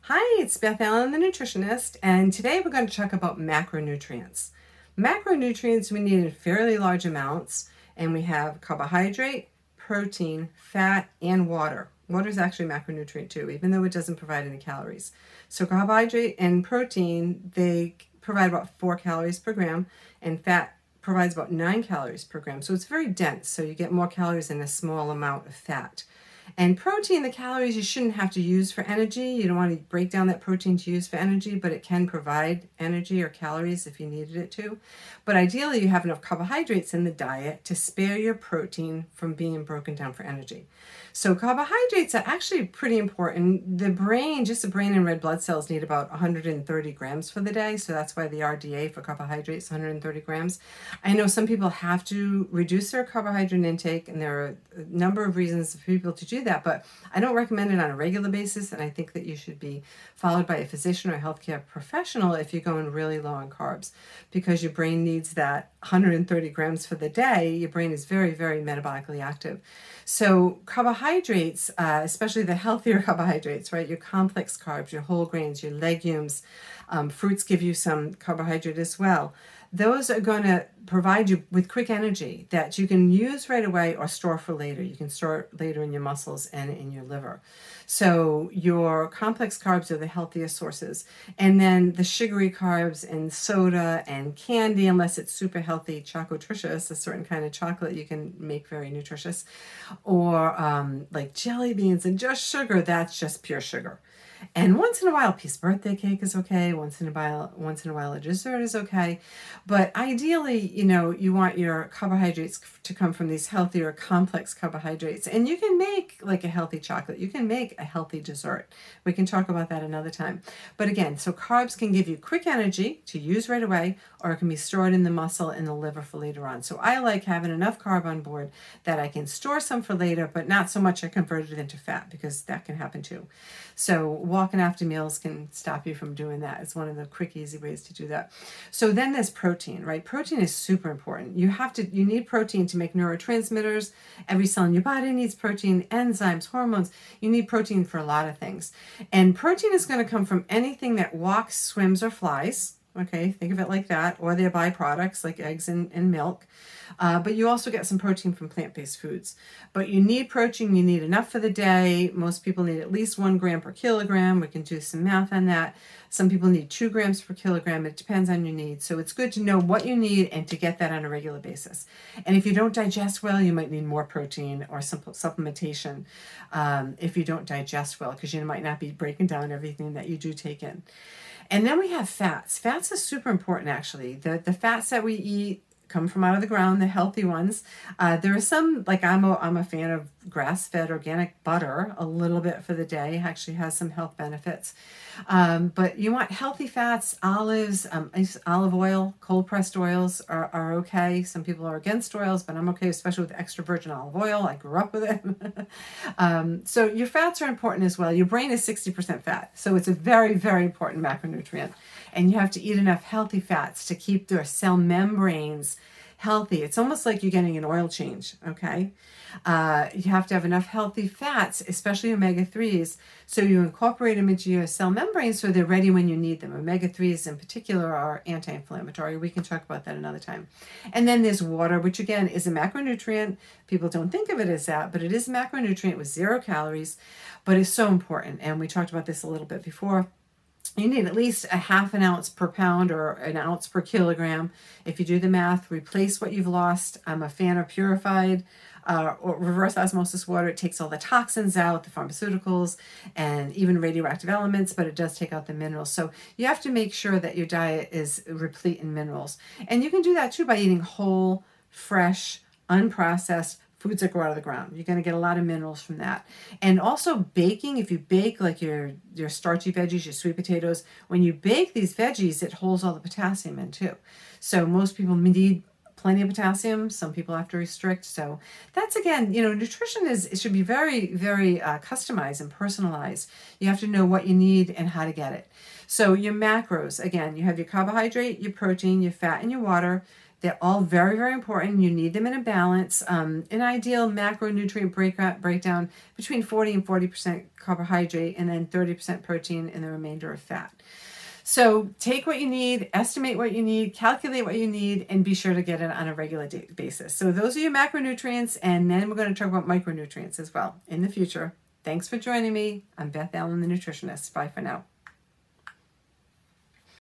Hi, it's Beth Allen, the Nutritionist, and today we're going to talk about macronutrients. Macronutrients we need in fairly large amounts, and we have carbohydrate, protein, fat, and water. Water is actually a macronutrient too, even though it doesn't provide any calories. So carbohydrate and protein, they provide about 4 calories per gram, and fat provides about 9 calories per gram. So it's very dense, so you get more calories in a small amount of fat. And protein, the calories you shouldn't have to use for energy. You don't want to break down that protein to use for energy, but it can provide energy or calories if you needed it to. But ideally, you have enough carbohydrates in the diet to spare your protein from being broken down for energy. So carbohydrates are actually pretty important. The brain, just the brain and red blood cells need about 130 grams for the day. So that's why the RDA for carbohydrates is 130 grams. I know some people have to reduce their carbohydrate intake, and there are a number of reasons for people to do that, but I don't recommend it on a regular basis, and I think that you should be followed by a physician or healthcare professional if you're going really low on carbs, because your brain needs that 130 grams for the day. Your brain is very, very metabolically active. So carbohydrates, especially the healthier carbohydrates, right? Your complex carbs, your whole grains, your legumes, fruits give you some carbohydrate as well. Those are going to provide you with quick energy that you can use right away or store for later. You can store it later in your muscles and in your liver. So your complex carbs are the healthiest sources. And then the sugary carbs and soda and candy, unless it's super healthy, chocotricious, a certain kind of chocolate you can make very nutritious, or like jelly beans and just sugar, that's just pure sugar. And once in a while, a piece of birthday cake is okay. Once in a while, a dessert is okay. But ideally, you want your carbohydrates to come from these healthier, complex carbohydrates. And you can make like a healthy chocolate. You can make a healthy dessert. We can talk about that another time. But again, so carbs can give you quick energy to use right away, or it can be stored in the muscle and the liver for later on. So I like having enough carb on board that I can store some for later, but not so much I convert it into fat, because that can happen too. So walking after meals can stop you from doing that. It's one of the quick, easy ways to do that. So then there's protein, right? Protein is super important. You need protein to make neurotransmitters. Every cell in your body needs protein, enzymes, hormones. You need protein for a lot of things. And protein is going to come from anything that walks, swims, or flies. Okay, think of it like that, or their byproducts like eggs and milk. But you also get some protein from plant-based foods. But you need protein, you need enough for the day. Most people need at least 1 gram per kilogram. We can do some math on that. Some people need 2 grams per kilogram. It depends on your needs. So it's good to know what you need and to get that on a regular basis. And if you don't digest well, you might need more protein or some supplementation if you don't digest well, because you might not be breaking down everything that you do take in. And then we have fats. Fats is super important, actually. The fats that we eat come from out of the ground, the healthy ones. There are some, like I'm a fan of grass-fed organic butter a little bit for the day. It actually has some health benefits. But you want healthy fats, olives, olive oil, cold-pressed oils are okay. Some people are against oils, but I'm okay, especially with extra virgin olive oil. I grew up with it. So your fats are important as well. Your brain is 60% fat, so it's a very, very important macronutrient. And you have to eat enough healthy fats to keep their cell membranes healthy. It's almost like you're getting an oil change, okay? You have to have enough healthy fats, especially omega-3s, so you incorporate them into your cell membrane so they're ready when you need them. Omega-3s in particular are anti-inflammatory. We can talk about that another time. And then there's water, which again is a macronutrient. People don't think of it as that, but it is a macronutrient with 0 calories, but it's so important. And we talked about this a little bit before. You need at least a half an ounce per pound or an ounce per kilogram. If you do the math, replace what you've lost. I'm a fan of purified or reverse osmosis water. It takes all the toxins out, the pharmaceuticals, and even radioactive elements, but it does take out the minerals. So you have to make sure that your diet is replete in minerals. And you can do that too by eating whole, fresh, unprocessed foods that grow out of the ground. You're going to get a lot of minerals from that. And also baking, if you bake like your starchy veggies, your sweet potatoes, when you bake these veggies, it holds all the potassium in too. So most people need plenty of potassium. Some people have to restrict. So that's, again, nutrition it should be very, very customized and personalized. You have to know what you need and how to get it. So your macros, again, you have your carbohydrate, your protein, your fat, and your water. They're all very, very important. You need them in a balance. An ideal macronutrient breakdown between 40 and 40% carbohydrate and then 30% protein and the remainder of fat. So take what you need, estimate what you need, calculate what you need, and be sure to get it on a regular basis. So those are your macronutrients, and then we're going to talk about micronutrients as well in the future. Thanks for joining me. I'm Beth Allen, the Nutritionist. Bye for now.